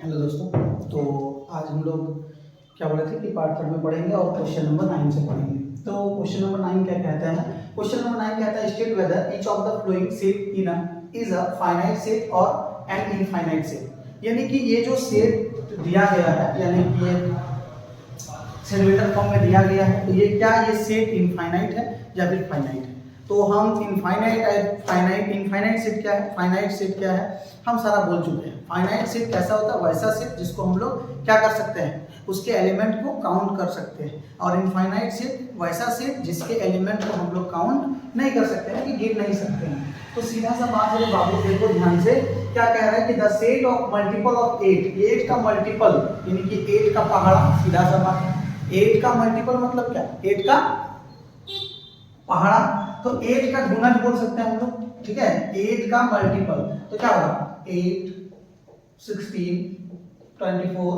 Hello दोस्तों, तो आज हम लोग क्या बोले थे कि पार्ट 3 में पढ़ेंगे और क्वेश्चन नंबर 9 से पढ़ेंगे। तो क्वेश्चन नंबर 9 क्या कहता है? क्वेश्चन नंबर 9 कहता है state whether each of the flowing set is a finite set और एन इनफाइनाइट सेट। यानी कि ये जो सेट दिया गया है, यानी कि ये सेट फॉर्म में दिया गया है, तो ये क्या, ये सेट इनफाइनाइट है या फिर फाइनाइट है? तो हम इनफाइनाइट सेट क्या है, फाइनाइट सेट क्या है, हम सारा बोल चुके हैं। फाइनाइट सेट कैसा होता है? वैसा सेट जिसको हम लोग क्या कर सकते हैं, उसके एलिमेंट को काउंट कर सकते हैं। और इनफाइनाइट सेट वैसा सेट जिसके एलिमेंट को हम लोग काउंट नहीं कर सकते हैं, कि गिन नहीं सकते हैं। तो सीधा सा बात है बाबू, देखो ध्यान से, क्या कह रहा है कि the set of multiple of 8 का मल्टीपल, यानी कि 8 का पहाड़ा। सीधा सा बात है, 8 का मल्टीपल मतलब क्या, 8 का पहाड़ा। तो 8 का गुणज बोल सकते हैं हम लोग, ठीक है। 8 का मल्टीपल तो क्या होगा, 8, 16, 24,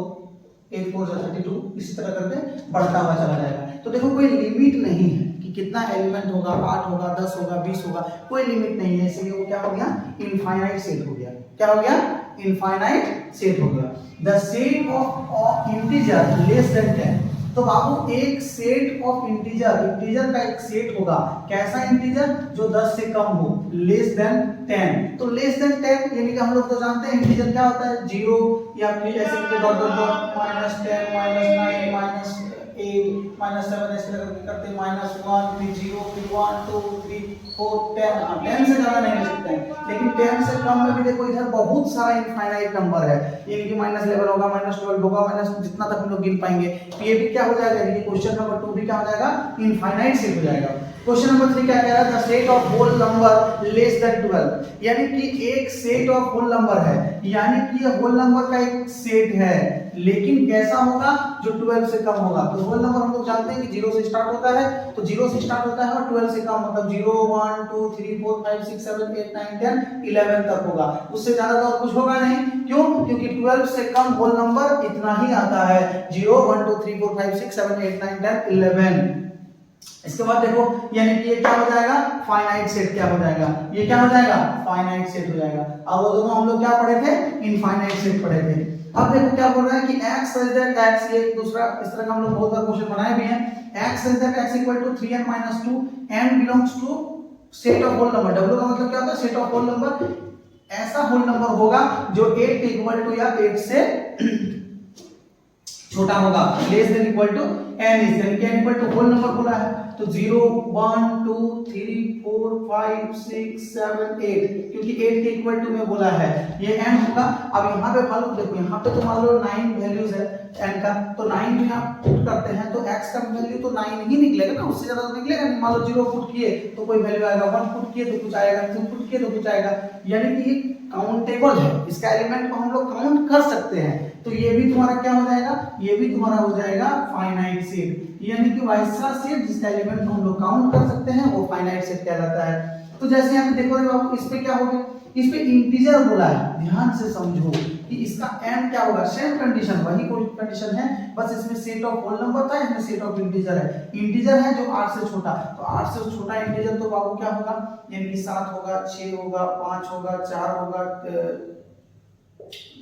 8 4 32, इसी तरह करके बढ़ता हुआ चला जाएगा। तो देखो कोई लिमिट नहीं है कि कितना एलिमेंट होगा, 8 होगा, 10 होगा, 20 होगा, कोई लिमिट नहीं है। इसलिए वो क्या हो गया, इनफाइनाइट सेट हो गया। क्या हो गया, इनफाइनाइट सेट हो गया। The set of integer less then 10। तो बाबू एक सेट ऑफ इंटीजर का एक सेट होगा। कैसा इंटीजर? जो 10 से कम हो, लेस देन 10। तो लेस देन 10 यानी कि हम लोग तो जानते हैं इंटीजर क्या होता है, 0 या फिर ऐसे करके डॉट डॉट डॉट -10 -9 -8 -7 ऐसे करते -1 फिर 0 फिर 1 2 3 4 10। 10 से ज्यादा नहीं ले सकते हैं, लेकिन 10 से कम में भी देखो इधर बहुत सारा इनफाइनाइट नंबर है, यानी कि -11 होगा, -12 होगा, माइनस जितना तक हम लोग गिन पाएंगे। तो ये भी क्या हो जाएगा, यानी कि क्वेश्चन नंबर 2 भी क्या हो जाएगा, इनफाइनाइट सेट हो जाएगा। क्वेश्चन नंबर 3 क्या कह रहा है, the set of whole number less than 12। यानी कि एक सेट ऑफ होल नंबर है, यानी कि ये होल नंबर का एक सेट है, लेकिन कैसा होगा, जो 12 से कम होगा। तो होल नंबर हम लोग जानते हैं कि 0 से स्टार्ट होता है, तो 0 से स्टार्ट होता है और 12 से कम मतलब 0 1 2 3 4 5 6 7 8 9 10 11 तक होगा। उससे ज्यादा तो और कुछ होगा नहीं। क्यों? क्योंकि 12 से कम होल नंबर इतना ही आता है, 0 1 2 3 4 5 6 7 8 9 10 11। इसके बाद देखो, यानी कि ये क्या हो जाएगा, फाइनाइट सेट क्या हो जाएगा, ये क्या हो जाएगा, फाइनाइट सेट हो जाएगा। अब वो दोनों हम लोग क्या पढ़े थे, इनफाइनाइट सेट पढ़े थे। अब देखो क्या बोल रहा है कि x such that x, ये दूसरा इस तरह का हम लोग बहुत बार क्वेश्चन बनाए भी हैं। x such that x equal to 3n minus 2 n belongs to set of whole number। w का मतलब क्या होता है, सेट ऑफ होल नंबर। ऐसा होल नंबर होगा जो 8 के इक्वल टू या 8 से छोटा होगा, less than equal to n is, यानी कि n equal to whole number बोला है, तो 0 1 2 3 4 5 6 7 8, क्योंकि 8 के इक्वल टू में बोला है, ये n होगा। अब यहाँ पे फॉलो देखो, यहाँ पे तो मान लो 9 वैल्यूज है n का, तो 9 भी आप पुट करते हैं तो x का वैल्यू तो 9 ही निकलेगा ना, उससे ज्यादा तो निकलेगा नहीं। मान लो 0 पुट किए तो कोई वैल्यू आएगा, 1 पुट किए तो कुछ आएगा, 2 पुट किए तो कुछ आएगा, यानी कि ये काउंटेबल है, इसका एलिमेंट को हम लोग काउंट कर सकते हैं। तो ये भी तुम्हारा क्या हो जाएगा, ये भी तुम्हारा हो जाएगा फाइनाइट सेट, यानी कि वैसा सेट जिसका एलिमेंट को हम लोग काउंट कर सकते हैं, वो फाइनाइट सेट कहलाता है। तो जैसे यहाँ पे देखो बाबू, इस पे क्या हो गया, इस पे इंटीजर बोला है, ध्यान से समझो कि इसका n क्या होगा, सेम कंडीशन, वही कोई कंडीशन है, बस इसमें सेट ऑफ होल नंबर था, इसमें सेट ऑफ इंटीजर है। इंटीजर है जो 8 से छोटा, तो 8 से छोटा इंटीजर तो बाबू क्या होगा, यानी कि 7 होगा, 6 होगा, 5 होगा, 4 होगा,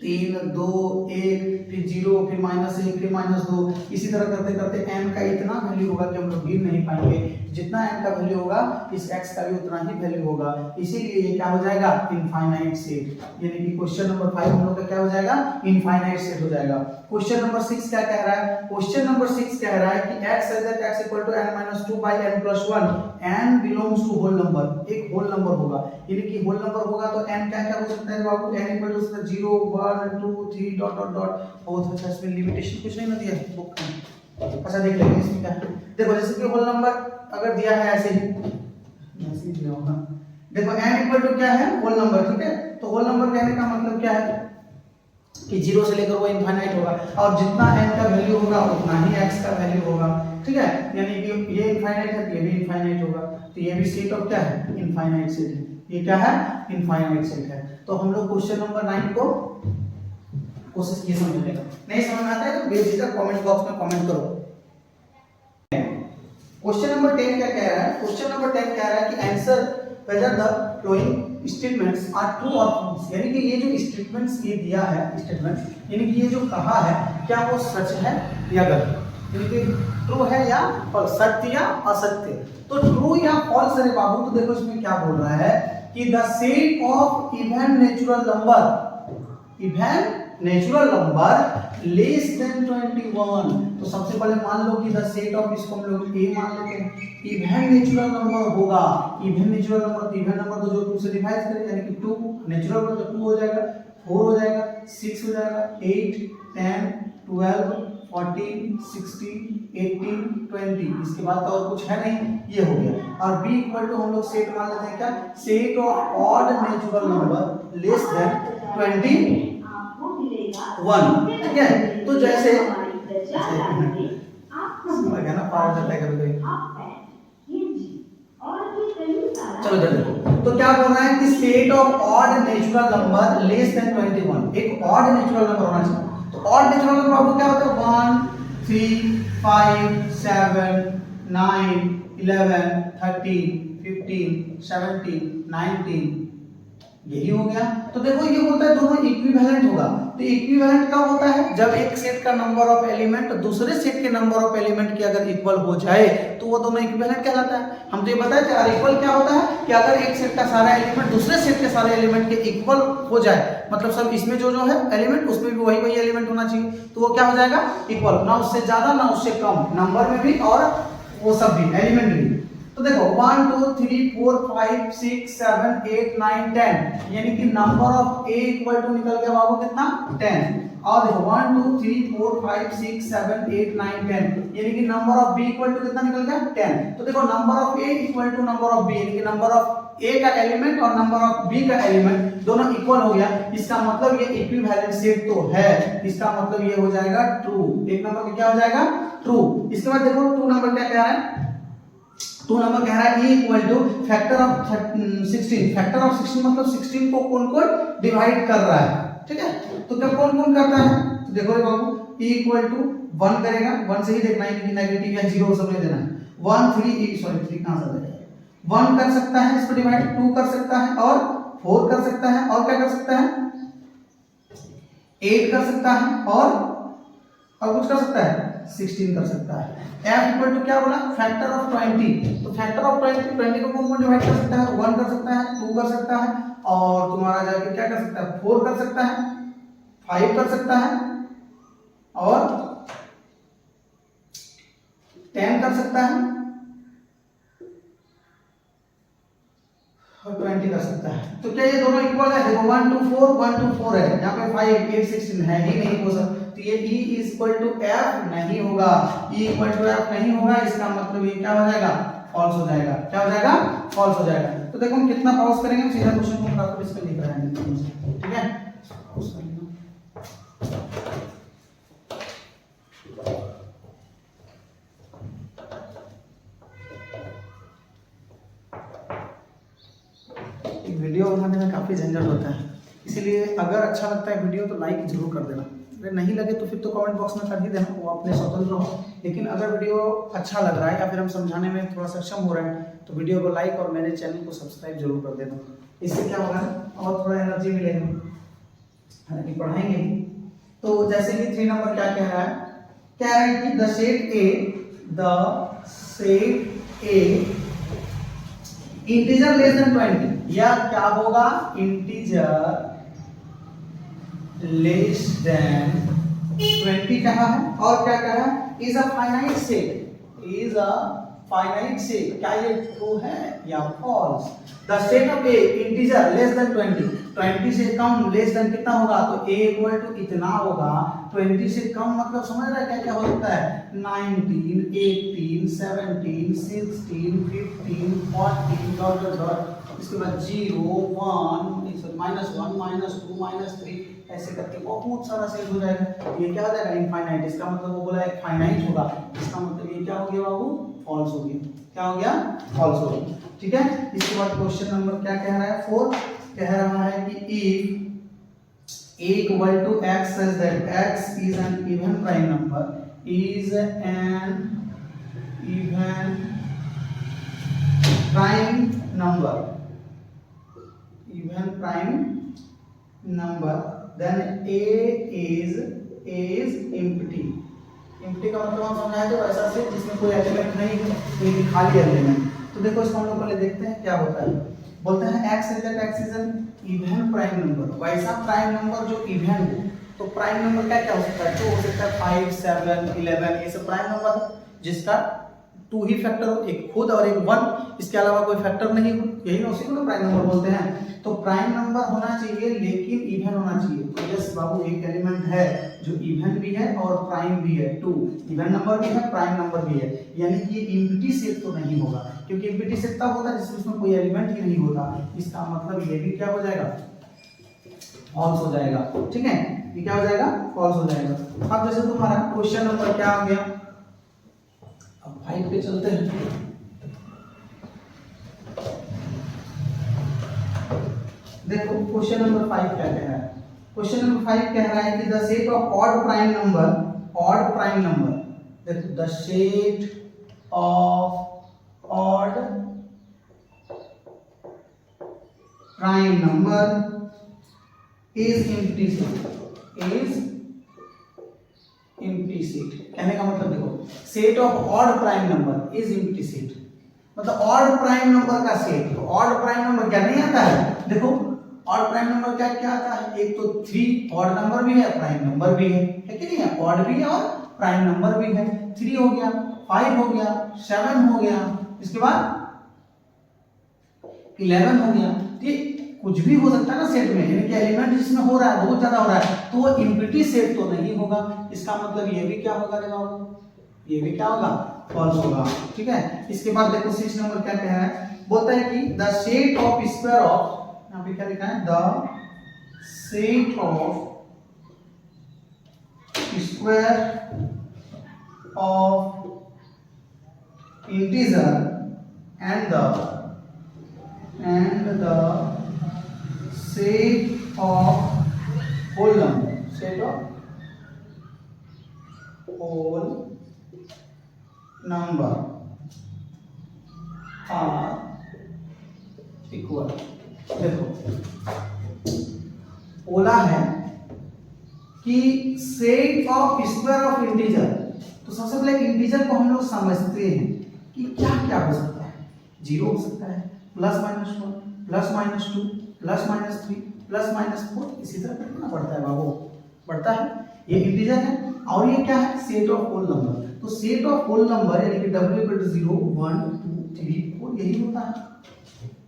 3 2 1 फिर 0 फिर -1 फिर -2, इसी तरह करते करते n का इतना वैल्यू होगा कि हम लोग गिन नहीं पाएंगे। जितना n का वैल्यू होगा, इस x का भी उतना ही वैल्यू होगा, इसीलिए ये क्या हो जाएगा, इनफाइनाइट सेट। यानी कि क्वेश्चन नंबर 5 हम लोग का क्या हो जाएगा, इनफाइनाइट सेट हो जाएगा। क्वेश्चन नंबर 6 क्या कह रहा है, क्वेश्चन नंबर 6 कह रहा है कि x such that x equal to n - 2 by n + 1, n belongs to whole number, एक होल नंबर होगा, यानी कि होल नंबर होगा तो n क्या क्या हो सकता है बाबू, n equal to 0 1 2 3 dot dot dot. बहुत अच्छा, इसमें लिमिटेशन कुछ नहीं ना दिया है बुक में, अच्छा देख लेंगे इसमें क्या है। देखो जैसे कि होल नंबर अगर दिया है ऐसे ही दिया होगा, देखो n इक्वल टू क्या है, होल नंबर, ठीक है। तो होल नंबर कहने का मतलब क्या है कि 0 से लेकर वो इनफाइनाइट होगा, और जितना n का वैल्यू होगा उतना ही x का वैल्यू होगा, ठीक है। यानी कि ये इनफाइनाइट है तो ये भी इनफाइनाइट होगा, तो ये भी सेट ऑफ क्या है, इनफाइनाइट सेट है। ये क्या है, इनफाइनाइट सेट है। तो हम लोग क्वेश्चन नंबर 9 को कोशिश की समझने का, नहीं समझ में आता है तो बेझिझक कमेंट बॉक्स में कमेंट करो। क्वेश्चन नंबर 10 क्या कह रहा है, क्वेश्चन नंबर 10 कह रहा है कि answer whether the flowing statements are true और फॉल्स, यानी कि ये जो स्टेटमेंट्स ये दिया है, स्टेटमेंट यानी कि ये जो कहा है क्या वो सच है या गलत, यानी कि ट्रू है या फॉल्स, सत्य या असत्य। तो ट्रू या फॉल्स अरे बाबू, तो देखो इसमें क्या बोल रहा है कि the set of even natural number less then 21। तो सबसे पहले मान लो कि द सेट ऑफ, इसको हम लोग ए मान लेते हैं, इवन नेचुरल नंबर होगा। Even natural number, even number तो जो 2 से डिवाइड करें यानी कि 2 नेचुरल नंबर तो 2 हो जाएगा, 4 हो जाएगा, 6 हो जाएगा, 8 10 12 14 16 18 20, इसके बाद तो और कुछ है नहीं, ये हो गया। और b इक्वल टू हम लोग सेट मान लेते हैं क्या, set of odd natural number less then 21, ठीक है। तो जैसे ना पावर जाता है कभी चलो देखो, तो क्या बोल रहा है कि set of odd natural number less then 21, एक ऑड नेचुरल नंबर होना चाहिए। तो ऑड नेचुरल नंबर आपको क्या होता है, 1 3 5 7 9 11 13 15 17 19, यही हो गया। तो देखो ये होता है दोनों इक्विवेलेंट होगा। तो इक्विवेलेंट कब होता है, जब एक सेट का नंबर ऑफ एलिमेंट दूसरे सेट के नंबर ऑफ एलिमेंट के अगर इक्वल हो जाए तो वो दोनों इक्विवेलेंट कहलाता है। हम तो ये बताया कि आर इक्वल क्या होता है कि अगर एक सेट का सारा एलिमेंट दूसरे सेट के सारे एलिमेंट के इक्वल हो जाए, मतलब सब इसमें जो है एलिमेंट उसमें भी वही एलिमेंट होना चाहिए, तो वो क्या हो जाएगा, इक्वल, ना उससे ज्यादा ना उससे कम, नंबर में भी और वो सब भी एलिमेंट भी। तो देखो 1 2 3 4 5 6 7 8 9 10, यानी कि number of A equal to निकल गया बाबू कितना, 10। और देखो 1 2 3 4 5 6 7 8 9 10, यानी कि number of B equal to कितना निकल गया, 10। तो देखो number of A equal to number of B, यानी कि नंबर ऑफ ए का एलिमेंट और नंबर ऑफ बी का एलिमेंट दोनों इक्वल हो गया। इसका मतलब ये इक्विवेलेंट सेट तो है, इसका मतलब ये हो जाएगा ट्रू, एक नंबर का क्या हो जाएगा, ट्रू। इसके बाद देखो 2 नंबर क्या कह रहा है, 2 नंबर कह रहा है e equal two factor of 16, factor of 16 मतलब 16 को कौन-कौन डिवाइड कर रहा है, ठीक है। तो क्या कौन-कौन करता है, तो देखो बाबू e इक्वल टू 1 करेगा, 1 से ही देखना है कि नेगेटिव या जीरो समझ देना है। 1 3 सॉरी 3 कहां से आ जाएगा, 1 कर सकता है इसको डिवाइड, 2 कर सकता है और 4 कर सकता है, और क्या कर सकता है, 8 कर सकता है और कुछ कर सकता है, 16 कर सकता है। f इक्वल टू क्या बोला, फैक्टर ऑफ 20, तो फैक्टर ऑफ 20 को कौन-कौन डिवाइड कर सकता है, 1 कर सकता है, 2 कर सकता है और तुम्हारा जाके क्या कर सकता है, 4 कर सकता है, 5 कर सकता है और 10 कर सकता है और 20 कर सकता है। तो क्या ये दोनों इक्वल है, देखो 1 2 4 1 2 4 है, यहाँ पे 5 8 16 है ही नहीं, हो सकता तो ये e इक्वल टू f नहीं होगा, e इक्वल टू f नहीं होगा, इसका मतलब ये क्या हो जाएगा, फॉल्स हो जाएगा, क्या हो जाएगा, फॉल्स हो जाएगा। तो देखो हम कितना पॉज करेंगे, सीधा क्वेश्चन को फटाफट इस पे लिख रहे हैं, ठीक है। एक वीडियो बनाने में काफी झंझट होता है, इसीलिए अगर अच्छा लगता है वीडियो तो लाइक जरूर कर देना, अगर नहीं लगे तो फिर तो कमेंट बॉक्स में कर ही देना, वो अपने स्वतंत्र हो। लेकिन अगर वीडियो अच्छा लग रहा है या फिर हम समझाने में थोड़ा सक्षम हो रहे हैं तो वीडियो को लाइक और मेरे चैनल को सब्सक्राइब जरूर कर देना, इससे क्या होगा और थोड़ा एनर्जी मिलेगा, हालांकि पढ़ाएंगे। तो जैसे कि 3 नंबर क्या कह रहा है, कह रहा है कि the set A integer less than 20, या क्या होगा, इंटीजर लेस देन 20 कहा है, और क्या कहा है, is a finite set, is a finite set, क्या ये ट्रू है या false. The set of a integer less than 20 से कम, लेस देन कितना होगा, तो a इक्वल टू इतना होगा, 20 से कम मतलब समझ रहा है क्या क्या हो सकता है, 19 18 17 16 15 14 डॉट डॉट, इसके बाद 0 1 -1 -2 -3 ऐसे करके बहुत सारा सेट हो जाएगा, ये क्या हो जाएगा, इनफाइनाइट। इसका मतलब वो बोला एक फाइनाइट होगा, इसका मतलब ये क्या हो गया बाबू, फॉल्स हो गया, क्या हो गया, फॉल्स हो गया, ठीक है। इसके बाद क्वेश्चन नंबर क्या कह रहा है, 4 कह रहा है कि if a equal to x such that x is an even prime number, is an even prime number, even prime number, then A is empty. Empty का मतलब हम समझाए थे वैसा से जिसमें कोई एलिमेंट नहीं है, कोई खाली एलिमेंट। तो देखो इसको हम लोग पहले देखते हैं क्या होता है। बोलते हैं x is an even prime number, वैसा प्राइम नंबर जो इवन हो। तो प्राइम नंबर क्या क्या हो सकता है, तो हो सकता है 5, 7, 11, ये सब प्राइम नंबर है जिसका 2 ही फैक्टर हो, एक खुद और एक 1, इसके अलावा कोई फैक्टर नहीं हो, यही ना उसी को प्राइम नंबर बोलते हैं। तो प्राइम नंबर होना चाहिए लेकिन इवन होना चाहिए। तो यस बाबू, एक एलिमेंट है जो इवन भी है और प्राइम भी है, 2 इवन नंबर भी है, प्राइम नंबर भी है, यानी कि एम्प्टी सेट तो नहीं होगा, क्योंकि एम्प्टी सेट तब होता है जिसमें कोई एलिमेंट ही नहीं होता। इसका मतलब ये भी क्या हो जाएगा, फॉल्स हो जाएगा। ठीक है, ये क्या हो जाएगा, फॉल्स हो जाएगा। अब जैसे तुम्हारा क्वेश्चन नंबर क्या आ गया, अब 5 पे चलते हैं। देखो क्वेश्चन नंबर 5 क्या कह रहा है। क्वेश्चन नंबर 5 कह रहा है कि the set of odd prime number, देखो the set of odd prime number is empty set, कहने का मतलब देखो set of odd prime number is empty set, मतलब ऑड प्राइम नंबर का सेट। तो ऑड प्राइम नंबर क्या नहीं आता है, देखो ऑड प्राइम नंबर क्या क्या आता है, एक तो 3 ऑड नंबर भी है, प्राइम नंबर भी है कि नहीं है, ऑड भी है और प्राइम नंबर भी है। 3 हो गया, 5 हो गया, 7 हो गया, इसके बाद 11 हो गया। ठीक, कुछ भी हो सकता है ना सेट में, यानी कि एलिमेंट जिसमें हो रहा है बहुत ज्यादा हो रहा है, तो वो एम्प्टी सेट तो नहीं होगा। इसका मतलब ये भी क्या होगा रे बाबू, ये भी क्या होगा, फॉल्स होगा। ठीक है, इसके बाद देखो 6 नंबर क्या कह रहा है, बोलता है कि the set of square of, यहाँ पे क्या लिखा है, the set of square of integer and the set of whole number, set of whole number are equal। देखो बोला है कि set of square of integer, तो सबसे पहले इंटीजर को हम लोग समझते हैं कि क्या क्या हो सकता है। 0 हो सकता है, +-1, +-2, +-3, +-4, इसी तरह कितना बढ़ता है बाबू, बढ़ता है। ये इंटीजर है और ये क्या है, सेट ऑफ होल नंबर। तो सेट ऑफ होल नंबर यानी कि W = 0, 1, 2, 3, 4 यही होता है।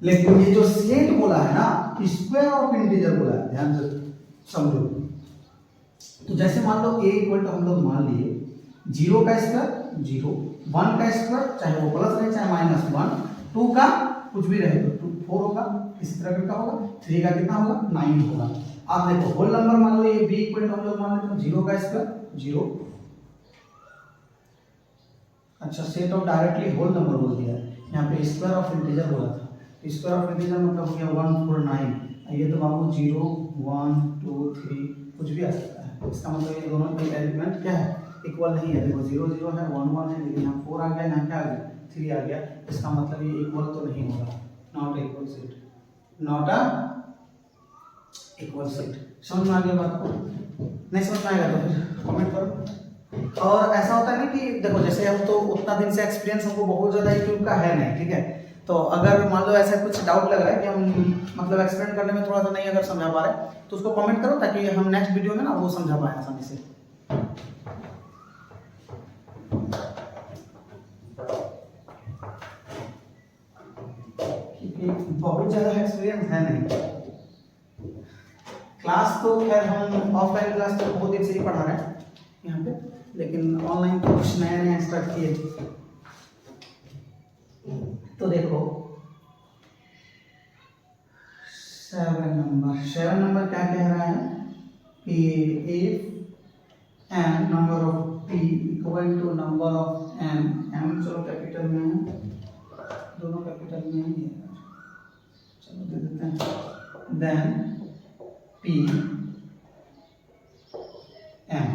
लेकिन ये जो सेट बोला है ना, स्क्वायर ऑफ इंटीजर बोला है, ध्यान से समझो। तो जैसे मान लो a = हम लोग मान लिए 0 का स्क्वायर 0, 1 का स्क्वायर चाहे वो प्लस रहे चाहे -1, 2 का कुछ भी रहे तो 4 होगा, इसी तरह कितना होगा, 3 का कितना होगा, 9 होगा। आप देखो होल नंबर मान लो ये b = हम लोग मान लेते हैं 0 का स्क्वायर 0। अच्छा, set of directly whole number बोल दिया, यहाँ पे स्क्वायर ऑफ इंटीजर बोला था। स्क्वायर ऑफ इंटीजर मतलब हो गया 149। ये तो बाबू 0, 1, 2, 3 कुछ भी आ सकता है। इसका मतलब ये दोनों के एलिमेंट क्या है, इक्वल नहीं है। देखो 0, 0 है, 1, 1 है, लेकिन यहाँ 4 आ गया, यहाँ क्या आ गया, 3 आ गया। इसका मतलब ये इक्वल तो नहीं होगा, not equal set, not a equal set. समझ में आ गया बात को? नहीं समझ में आएगा तो फिर कमेंट करो। और ऐसा होता है ना कि देखो जैसे हम तो उतना दिन से एक्सपीरियंस हमको बहुत ज़्यादा यूट्यूब का है नहीं, ठीक है। तो अगर मान लो ऐसा कुछ डाउट लग रहा है कि हम मतलब एक्सप्लेन करने में थोड़ा सा नहीं अगर समझा पा रहे तो उसको कमेंट करो, ताकि हम नेक्स्ट वीडियो में ना वो समझा पाए आसानी से। बहुत ज़्यादा एक्सपीरियंस है नहीं। क्लास तो खैर हम ऑफलाइन क्लास तो बहुत दिन से ही पढ़ा रहे हैं यहाँ पे, लेकिन ऑनलाइन तो कुछ नया नया स्टार्ट किए। तो देखो 7 नंबर क्या कह रहा है कि if n number of p equal to number of m चलो कैपिटल में है, दोनों कैपिटल में ही है, चलो दे देते हैं, देन p m,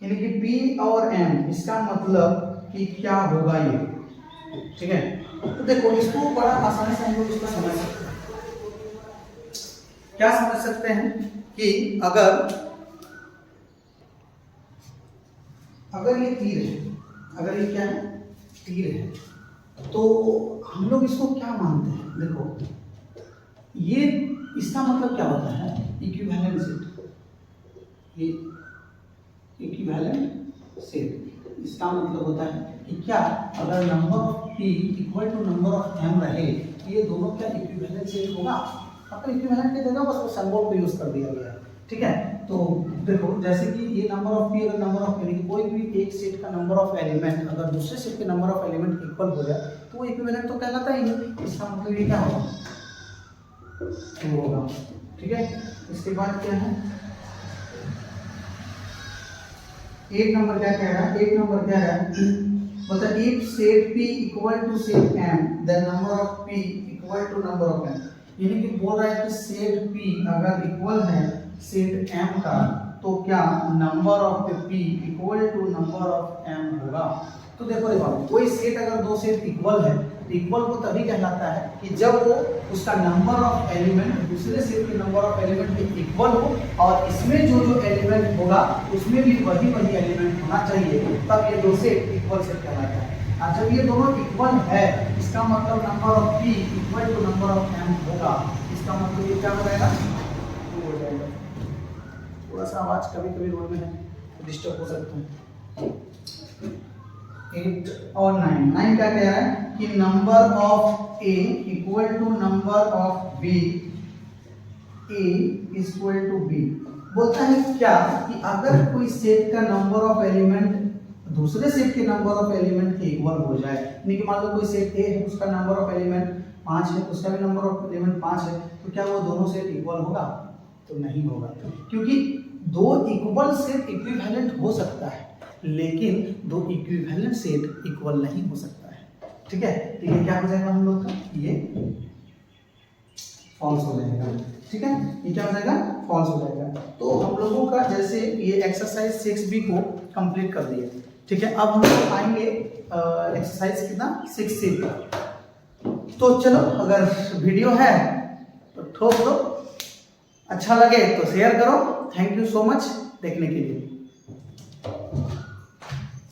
यानी कि p और m, इसका मतलब कि क्या होगा ये, ठीक है। तो देखो इसको बड़ा आसानी से हम लोग इसको समझ सकते हैं। क्या समझ सकते हैं कि अगर ये तीर है, अगर ये क्या है, तीर है, तो हम लोग इसको क्या मानते हैं? देखो ये इसका मतलब क्या होता है? Equivalent set. ये इक्विवेलेंट सेट इसका मतलब होता है कि क्या अगर number of p equal to number of m रहे, ये दोनों क्या इक्विवेलेंट सेट होगा? अपन इक्विवेलेंट की जगह बस वो सिंबल को यूज कर दिया गया है, ठीक है। तो देखो जैसे कि ये नंबर ऑफ p अगर नंबर ऑफ यानी कि कोई भी एक सेट का नंबर ऑफ एलिमेंट अगर दूसरे सेट के नंबर ऑफ एलिमेंट इक्वल हो जाए तो वो इक्विवेलेंट तो कहलाता ही है। इसका मतलब ये क्या होगा? ट्रू होगा, ठीक है। इसके बाद क्या है, एक नंबर क्या कह रहा है? एक नंबर क्या है, मतलब if set p equal to set m then number of p equal to number of m। यानी कि बोल रहा है कि सेट p अगर इक्वल है सेट m का तो क्या number of p equal to number of m होगा। तो देखो रे बाबू, कोई सेट अगर दो सेट इक्वल है, इक्वल को तभी कहलाता है कि जब वो उसका नंबर ऑफ एलिमेंट दूसरे सेट के नंबर ऑफ एलिमेंट के इक्वल हो और इसमें जो एलिमेंट होगा उसमें भी वही एलिमेंट होना चाहिए, तब ये दो सेट इक्वल सेट कहलाता है। और जब ये दोनों इक्वल है इसका मतलब number of p equal to number of m होगा। इसका मतलब ये क्या हो जाएगा? ट्रू हो जाएगा। थोड़ा सा आवाज कभी कभी रोड में है तो डिस्टर्ब हो सकता है। 8 और 9 क्या कह रहा है कि number of a equal to number of b, a equal to b। बोलता है क्या कि अगर कोई सेट का नंबर ऑफ एलिमेंट दूसरे सेट के नंबर ऑफ एलिमेंट के इक्वल हो जाए, यानी कि मान लो कोई सेट a है उसका नंबर ऑफ एलिमेंट 5 है, उसका भी नंबर ऑफ एलिमेंट 5 है, तो क्या वो दोनों सेट इक्वल होगा? तो नहीं होगा, क्योंकि दो इक्वल सेट इक्विवेलेंट हो सकता है लेकिन दो इक्विवेलेंट सेट इक्वल नहीं हो सकता है, ठीक है। तो ये क्या हो जाएगा हम लोग का? ये फॉल्स हो जाएगा, ठीक है। ये क्या हो जाएगा? फॉल्स हो जाएगा। तो हम लोगों का जैसे ये एक्सरसाइज 6b को कंप्लीट कर दिया, ठीक है। अब हम लोग आएंगे एक्सरसाइज कितना 6c पर। तो चलो, अगर वीडियो है तो ठोक दो, अच्छा लगे तो शेयर करो। थैंक यू सो मच देखने के लिए।